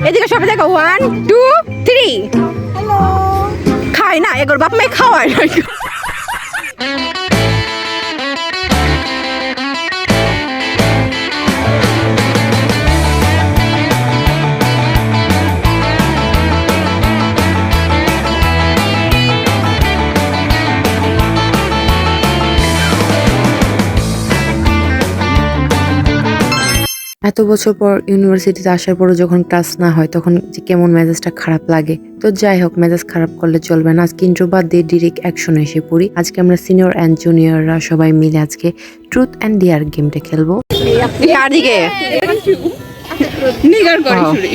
এদিকে সবাই দেখো 1 2 3 হ্যালো খায় না এগোর বাপ মাই খাওয়ায় না এত বছর পর ইউনিভার্সিটিতে আসার পরও যখন ক্লাস না হয় তখন যে কেমন মেজাজটা খারাপ লাগে। তো যাই হোক, মেজাজ খারাপ করলে চলবে না। আজকে ইন্ট্রো বাদ দিয়ে ডিরেক্ট অ্যাকশনে এসে পড়ি। আজকে আমরা সিনিয়র অ্যান্ড জুনিয়ররা সবাই মিলে আজকে ট্রুথ অ্যান্ড ডেয়ার গেমটা খেলবো। কার দিকে নিগার করে শুরি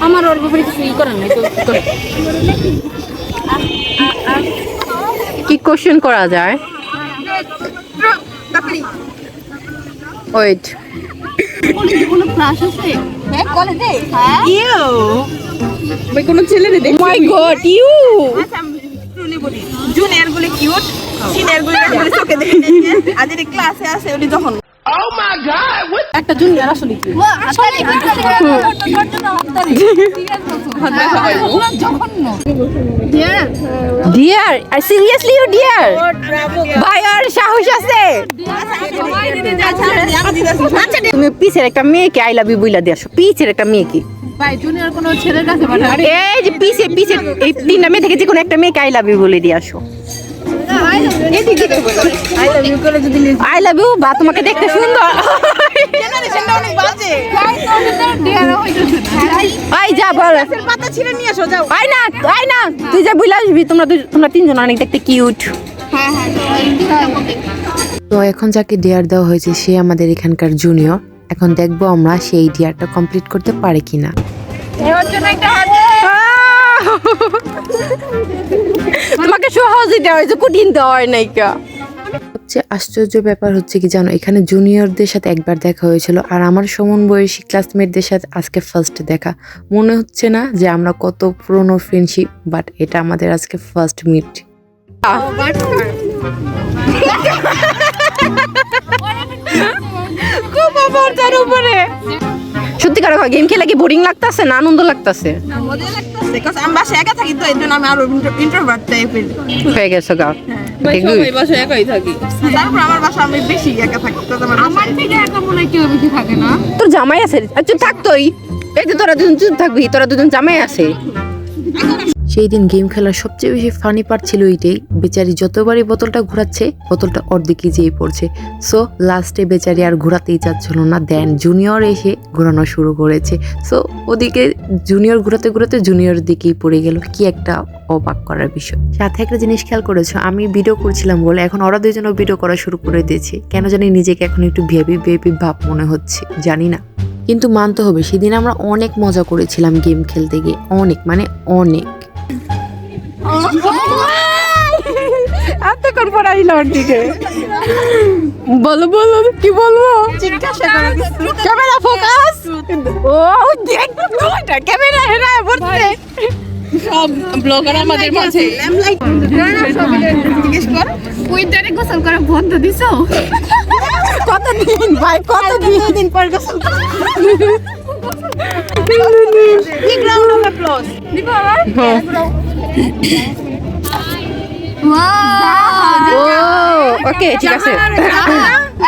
আমার ওর ব্যাপারে কিছু ই করার নাই তো কি কোশ্চেন করা যায়? ওয়েট কোনো ক্লাস আছে হ্যাঁ কলেজে হ্যাঁ ইউ ভাই কোনো ছেলে রে দেখি মাই গড ইউ আচ্ছা আমি ট্রুলি বলি জুনিয়র গুলি কিউট সিনিয়র গুলি আসলে চোখে দেখে আজ এর ক্লাসে আছে উনি যখন একটা জুনিয়র আসলে কি dear I seriously you dear ভাই আর সাহস আছে তুমি পিছের একটা মেয়েকে আই লাভ ইউ বইলা দিয়ে আসো পিছের একটা মেয়েকে ভাই জুনিয়র কোনো ছেলের কাছে পাঠাবে এই যে পিছে পিছে এই তিনটা মেয়ে থেকে যে কোনো একটা মেয়েকে আই লাভ ইউ বলে দিয়ে আসো আই লাভ ইউ করে যদি আই লাভ ইউ বা তোমাকে দেখতে সুন্দর জেনারেশনটা অনেক বাজে আই যা বল পাতা ছিঁড়ে নিয়ে আসো যাও আই না তুই যা বইলা আসবি তোমরা তিনজন অনেক দেখতে কিউট তো এখন যাকে ডেয়ার দেওয়া হয়েছে সে আমাদের এখানকার জুনিয়র। এখন দেখবো আমরা সেই ডেয়ারটা কমপ্লিট করতে পারে কিনা। তোমাকে সহজে দেওয়া হয়েছে কঠিন দেওয়া হয় নাই কা সবচেয়ে আশ্চর্য ব্যাপার হচ্ছে কি জানো, এখানে জুনিয়রদের সাথে একবার দেখা হয়েছিল আর আমার সমান বয়সী ক্লাসমেটদের সাথে আজকে ফার্স্ট দেখা। মনে হচ্ছে না যে আমরা কত পুরনো ফ্রেন্ডশিপ, বাট এটা আমাদের আজকে ফার্স্ট মিট। খুব অবর্তার উপরে সত্যিকার গেম খেলে কি বোরিং লাগতাছে না আনন্দ লাগতাছে? মজা লাগতেছে কারণ আমি বাসায় একা থাকি তো এর জন্য আমি আরো ইন্ট্রোভার্ট টাইপের হয়ে গেছে গা সবাই বাসায় একাই থাকি তারপর আমার বাসা আমি বেশি একা থাকি তো আমার থেকে একা মনে হয় কেউ বেশি থাকে না তোর জামাই আছে আচ্ছা থাকতোই এই যে তোরা দুজন চুপ থাকবি তোরা দুজন জামাই আছে সেই দিন গেম খেলার সবচেয়ে বেশি ফানি পার্ট ছিল এইটাই, বেচারি যতবারই বোতলটা ঘোরাচ্ছে বোতলটা অর্ধেকে যেয়ে পড়ছে। সো লাস্টে বেচারি আর ঘোরাতেই চাচ্ছিল না, দেন জুনিয়র এসে ঘোরানো শুরু করেছে। সো ওদিকে জুনিয়র ঘোরাতে ঘোরাতে জুনিয়রের দিকেই পড়ে গেল। কি একটা অবাক করার বিষয়। সাথে একটা জিনিস খেয়াল করেছো, আমি ভিডিও করছিলাম বলে এখন ওরা দুজনও ভিডিও করা শুরু করে দিয়েছে। কেন জানি নিজেকে এখন একটু ভিআইপি ভাব মনে হচ্ছে, জানি না। কিন্তু মানতে হবে সেদিন আমরা অনেক মজা করেছিলাম গেম খেলতে গিয়ে, অনেক মানে অনেক। এতক্ষণ পরে আইলো ওর দিকে বলো বলো কি বলবো ক্যামেরা ফোকাস ও দেখ ওইটা ক্যামেরা হেরা বলতে সব ব্লগার আমাদের মাঝে জিজ্ঞেস কর উইন্টারে গোসল করা বন্ধ দিছো কতদিন ভাই কতদিন পর গোসল বিগ রাউন্ড অফ অ্যাপ্লজ দিব আমার ও ওকে ঠিক আছে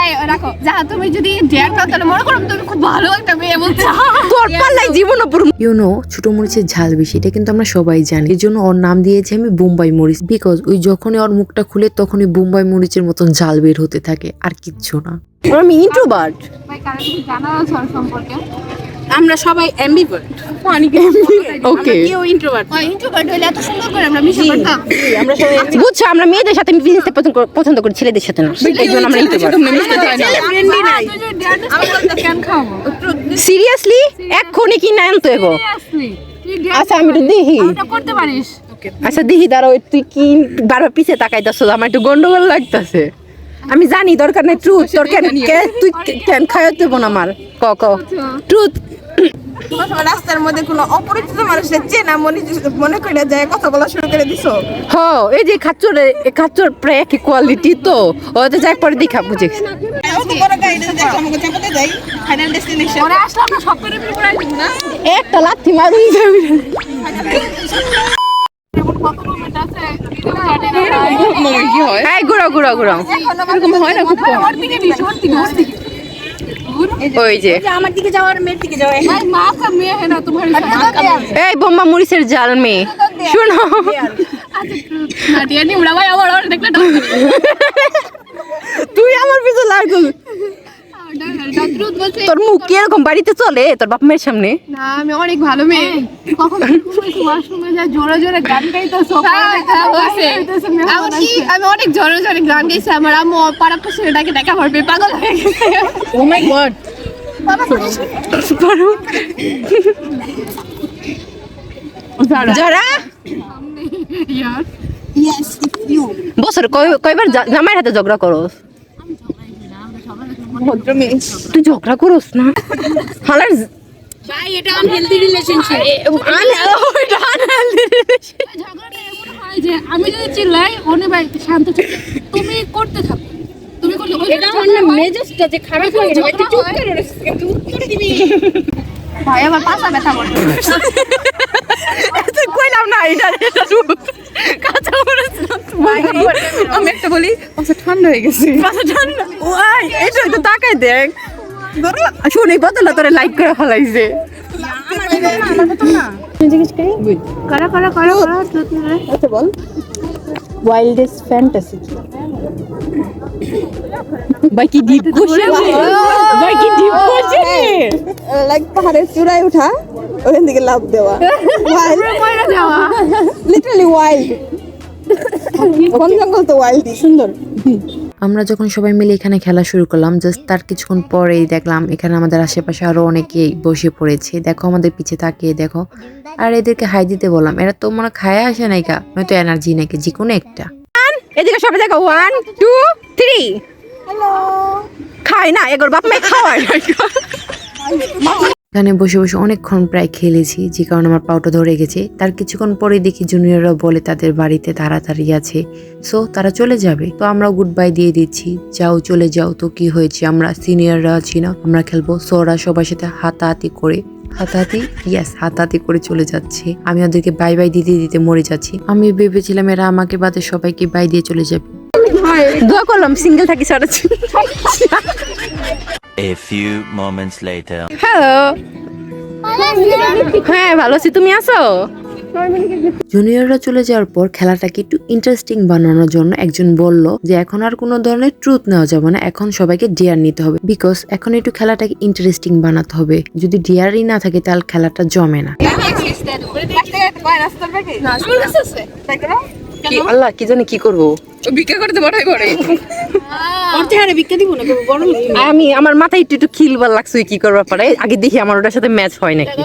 এই রাখো যাহা তুমি যদি ডেয়ার পাও তাহলে মনে করো তুমি খুব ভালো একটা মেয়ে বলছো তোর পাল্লাই জীবন পুরো ইউনো ছোট মরিচের ঝাল বেশি, এটা কিন্তু আমরা সবাই জানি। এর জন্য ওর নাম দিয়েছি আমি বোম্বাই মরিচ, বিকজ ওই যখনই ওর মুখটা খুলে তখনই বোম্বাই মরিচের মতন ঝাল বের হতে থাকে, আর কিচ্ছু না। আমি ইন্ট্রোভার্ট ভাই কারণ তুমি জানা আছে ওর সম্পর্কে আমরা সবাই অ্যাম্বিভার্ট ওকে কেউ ইন্ট্রোভার্ট ইন্ট্রোভার্ট হইলে এত সুন্দর করে আমরা মিশে করতাম আমরা সবাই বুঝছো আমরা মেয়েদের সাথে বিজনেস পছন্দ করি ছেলেদের সাথে না এই জন্য আমরা ইন্ট্রোভার্ট ফ্রেন্ডলি নাই আমরা কেন খাবো সিরিয়াসলি এক্ষুনি কি না আনতে হইব আচ্ছা আমি একটু দেখি এটা করতে পারিস আচ্ছা দেখি দাঁড়াও তুই কি বারবার পিছে তাকাইতাছ আমার একটু গন্ডগোল লাগতাছে আমি জানি দরকার নেই ট্রুথ তোর কেন তুই কেন খাইতে বোন আমার ক ট্রুথ কোনো সময় রাস্তার মধ্যে কোনো অপরিচিত মানুষের চেনা মনে করে যায় কথা বলা শুরু করে দিছো হ এই যে খাচ্চর প্রায় একই কোয়ালিটি তো ওতে যাই পরে দেখা বুঝিস বড় গাইড দেখো আমাকে চাপাতে যাই ফাইনাল ডেস্টিনেশন ওরা আসলে আমরা সব করে প্রিপারেশন দিব না একটা লাথি মারুই যাবি কত মোমেন্ট আছে মনে কি হয় এই ঘুরাও ঘুরাও ঘুরাও এরকম হয় না খুব কম ওর দিকে দিস ওর দিকে ওই যে আমার দিকে যাও আর মেয়ের দিকে যাও भाई माँ का मैं है ना तुम्हारे साथ এই বোম্বা মরিচের জাল মেয়ে শুনো ना दिया नहीं उड़ा भाई और देख ले তুই আমার পিছু লাগল ট্রুথ বলছে তোর মুখ কি এরকম বাড়িতে চলে তোর বাপ মায়ের সামনে না আমি অনেক ভালো মেয়ে কখন ওয়াশরুমে যা জোরে জোরে গান গাইতেছো আমি অনেক জোরে জোরে গান গাইছি আমার আম্মু পাড়া পাশে ডাকে দেখা পড়বে পাগল হয়ে গেছে ও মাই গড যারা यार ইয়েস ইফ ইউ বছর কয়বার জামাইয়ের হাতে ঝগড়া করস ভদ্র মেয়ে তুই ঝগড়া করস না হালার ভাই এটা আনহেলদি রিলেশনশিপ ঝগড়াটা এমন হয় যে আমি যদি চিল্লাই ওনে ভাই শান্ত থাকো তুমি করতে থাকো তুমি করলে এটা আমার না মেজাজটা যে খারাপ হয়ে যায় একটু চুপ করে একটু উত্তর দিবি ভাই আমার পাছা ব্যথা করে তুই কইলাম না এটা কাঁচা মরিচ আমি একটা বলি আচ্ছা ঠান্ডা হয়ে গেছে পাশে ঠান্ডা ওই এটা তো তাকাই দেখ শুনি বদলা তোরে লাইক করে ফলাইছে করা আচ্ছা বল ওয়াইল্ডেস্ট ফ্যান্টাসি ভাই কি ডিপ কোশ্চেন ভাই কি ডিপ কোশ্চেন লাইক পাহাড়ের চূড়ায় ওঠা ওখান থেকে লাফ দেওয়া ওয়াইল্ড কইরা যাওয়া লিটারালি ওয়াইল্ড বন জঙ্গল তো ওয়াইল্ডই সুন্দর আমরা যখন সবাই মিলে এখানে খেলা শুরু করলাম জাস্ট তার কিছুক্ষণ পরেই দেখলাম এখানে আমাদের আশেপাশে আরো অনেকেই বসে পড়েছে দেখো আমাদের পিছে তাকিয়ে দেখো আর এদেরকে হাই দিতে বললাম এরা তো মনে খায় আসে নাই কা নয়তো এনার্জি নাকি যে কোনো একটা এদিকে সবাই দেখো 1 2 3 হ্যালো খাই না এগোর বাপ মা খাওয়ায় না এখানে বসে বসে অনেকক্ষণ প্রায় খেলেছি যে কারণে আমার পাউটা ধরে গেছে তার কিছুক্ষণ পরে দেখি জুনিয়ররা বলে তাদের বাড়িতে তাড়াতাড়ি আছে সো তারা চলে যাবে তো আমরা গুড বাই দিয়ে দিচ্ছি যাও চলে যাও তো কি হয়েছে আমরা সিনিয়ররা আছি না আমরা খেলবো সো ওরা সবার সাথে হাতাহাতি করে হাতাহাতি করে চলে যাচ্ছে আমি ওদেরকে বাই বাই দিতে দিতে মরে যাচ্ছি আমি ভেবেছিলাম এরা আমাকে বাদে সবাইকে বাই দিয়ে চলে যাবে দোয়া করলাম সিঙ্গেল থাকি সারা A few moments later. Hello হ্যাঁ ভালো আছি তুমি আছো জুনিয়ররা চলে যাওয়ার পর খেলাটাকে একটু ইন্টারেস্টিং বানানোর জন্য একজন বলল যে এখন আর কোনো ধরনের ট্রুথ নেওয়া যাবে না এখন সবাইকে ডিয়ার নিতে হবে বিকজ এখন একটু খেলাটাকে ইন্টারেস্টিং বানাতে হবে যদি ডিয়ারই না থাকে তাহলে খেলাটা জমে না কি আল্লাহ কি জানি কি করব ভিক্ষা করতে বড়াই করে আমি আমার মাথায় একটু একটু খিলবার লাগছে কি করবার পারে আগে দেখি আমার ওটার সাথে ম্যাচ হয় নাকি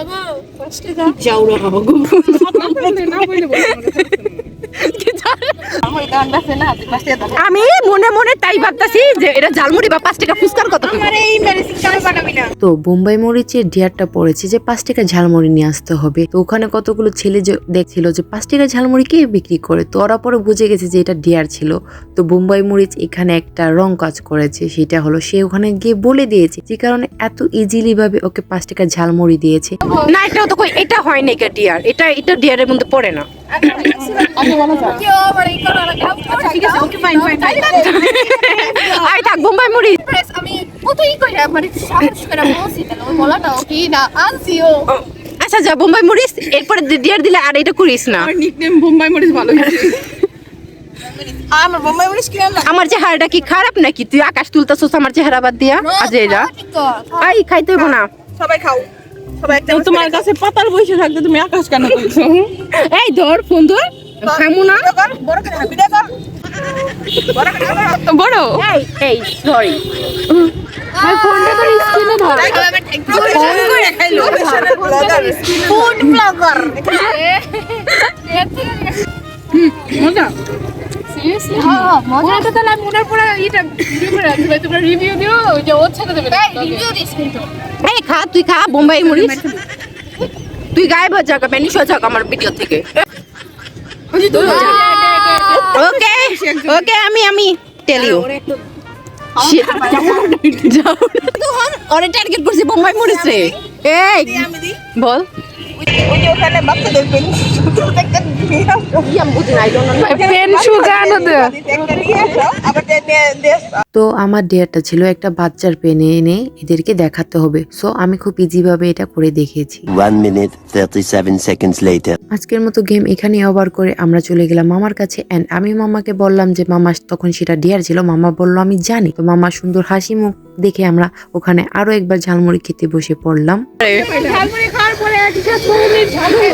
আমি মনে মনে তাই ভাবতাছি যে এটা ঝালমুড়ি বা 5 টাকা ফুচকার কথা তো বোম্বাই মরিচের ডিয়ারটা পড়েছে যে 5 টাকা ঝালমুড়ি নিয়ে আসতে হবে তো ওখানে কতগুলো ছেলে যে দেখছিল যে 5 টাকা ঝালমুড়ি কে বিক্রি করে তো ওরা পরে বুঝে গেছে যে এটা ডিয়ার ছিল তো বোম্বাই মরিচ এখানে একটা রং কাজ করেছে সেটা হলো সে ওখানে গিয়ে বলে দিয়েছে যে কারণে এত ইজিলি ভাবে ওকে 5 টাকা ঝালমুড়ি দিয়েছে না এটা তো কই এটা হয় না এটা ডিয়ার এটা ডিয়ারের মধ্যে পড়ে না আই থাক বোম্বাই মুড়ি আমি কতই কইরা মানে সাহস করে বলছি তাহলে ওই বলাটাও কি না আনছিও আচ্ছা যা বোম্বাই মুড়িস এরপরে ডিয়ার দিলে আর এটা করিস না আমার নিকনেম বোম্বাই মরিচ ভালো হয়েছে আমার বোম্বাই মরিচ কি না আমার চেহারাটা কি খারাপ নাকি তুই আকাশ তুলতাছস আমার চেহারা বাদ দিয়া আজ এরা আই খাইতে হইব না সবাই খাও সবাই একটা তোমার কাছে পাতাল বসে থাকতে তুমি আকাশ কেন বলছো এই ধর ফোন ধর খামু না বড় করে ভিডিও কর বড় এই সরি আর ফোনটা তো স্ক্রিনে ধর ফোন করে খাইলো ফুড ব্লগার মজা সিরিয়াসলি হ্যাঁ মজা তো তাহলে আমি ওনার পরে এটা রিভিউ করে রাখবো তোমরা রিভিউ দিও যে ও ছেড়ে দেবে রিভিউ দিস কিন্তু এই খা তুই খা বোম্বাই মুড়ি তুই গায়েব হয়ে যাক বেনিশ হয়ে যাক আমার ভিডিও থেকে ওকে ওকে আমি টেল ইউ যাও ওরে টার্গেট করছি বোম্বাই মরিস রে এই আমি দিই বল ওই যে ওখানে বাচ্চাদের পেন একটা নিয়ে আসো আমি বুঝি না আই ডোন্ট নো পেন শুকানো দে একটা নিয়ে আসো আবার দিয়ে তো আমার ডেয়ারটা ছিল একটা বাচ্চার পেনে এনে এদেরকে দেখাতে হবে, সো আমি খুব ইজি ভাবে এটা করে দেখিয়েছি। 1 minute 37 seconds later. আজকের মতো গেম এখানেই ওভার করে আমরা চলে গেলাম মামার কাছে এন্ড আমি মামাকে বললাম যে মামা তখন সেটা ডিয়ার ছিল, মামা বলল আমি জানি। তো মামা সুন্দর হাসি মুখ দেখে আমরা ওখানে আরো একবার ঝালমুড়ি খেতে বসে পড়লাম। ঝালমুড়ি খাওয়ার পরে একসাথে 2 মিনিট ঝাল হয়ে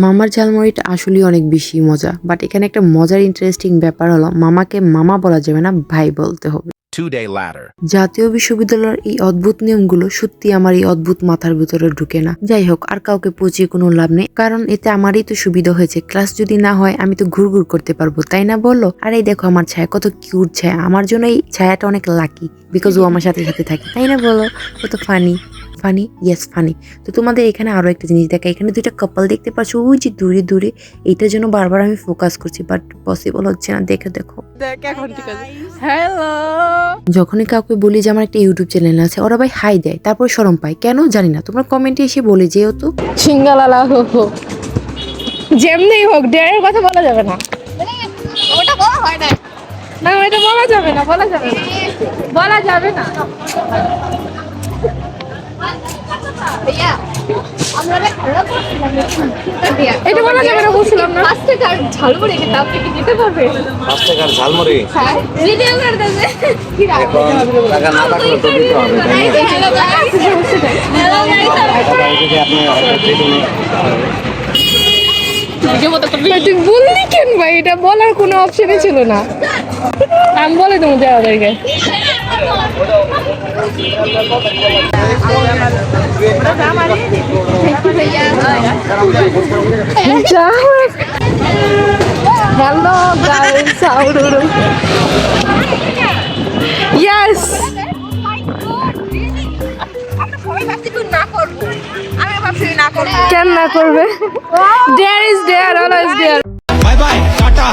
মামার ঝালমুড়িটা আসলে অনেক বেশি মজা, বাট এখানে একটা মজার ইন্টারেস্টিং ব্যাপার হলো মামাকে মামা বলা যাবে না, ভাই বলতে হবে। 2-day later. জাতীয় বিশ্ববিদ্যালয়ের এই অদ্ভুত নিয়মগুলো সত্যি আমার এই অদ্ভুত মাথার ভিতরে ঢুকে না। যাই হোক, আর কাউকে পচিয়ে কোনো লাভ নেই, কারণ এতে আমারই তো সুবিধা হয়েছে। ক্লাস যদি না হয় আমি তো ঘুরঘুর করতে পারবো, তাই না বলো? আর এই দেখো আমার ছায়া, কত কিউট ছায়া। আমার জন্য এই ছায়াটা অনেক লাকি, বিকজ ও আমার সাথে সাথে থাকে, তাই না বলো? কত ফানি ফানি, ইয়েস ফানি। তো তোমাদের এখানে আরো একটা জিনিস দেখা, এখানে দুইটা কাপল দেখতে পাচ্ছ ওই যে দূরে দূরে। এইটার জন্য বারবার আমি ফোকাস করছি, বাট পসিবল হচ্ছে না। দেখো দেখো, দেখ এখন ঠিক আছে। হ্যালো যখনই কাউকে বলি যে আমার একটা ইউটিউব চ্যানেল আছে, ওরা ভাই হাই দেয়, তারপর শরম পায়, কেন জানি না। তোমরা কমেন্টে এসে বলে যেও তো। সিঙ্গালালা হো যেমনি হোক ডেয়ারের কথা বলা যাবে না, ওটা বলা হয় না না এটা বলা যাবে না, বলা যাবে না, বলা যাবে না। এটা বলা যাবে না, বুঝলাম না। 5 টাকার ঝালমুড়ি খেতে আপনি কি দিতে পারবেন? 5 টাকার ঝালমুড়ি হ্যাঁ ভিডিও করে দেবে এখন টাকা না থাকলে তো দিতে হবে, তাই না? তুই বললি কেন ভাই? এটা বলার কোনো অপশনই ছিল না। আমি বলে দেবো যাওয়াদেরকে। হ্যালো গাইস, আউরুরু ইয়েস আমরা সবাই ভাবছি তুই না করবো, আমি ভাবছি না করবো। কেন না করবে? Dare is dare, always dare. Bye bye, Tata.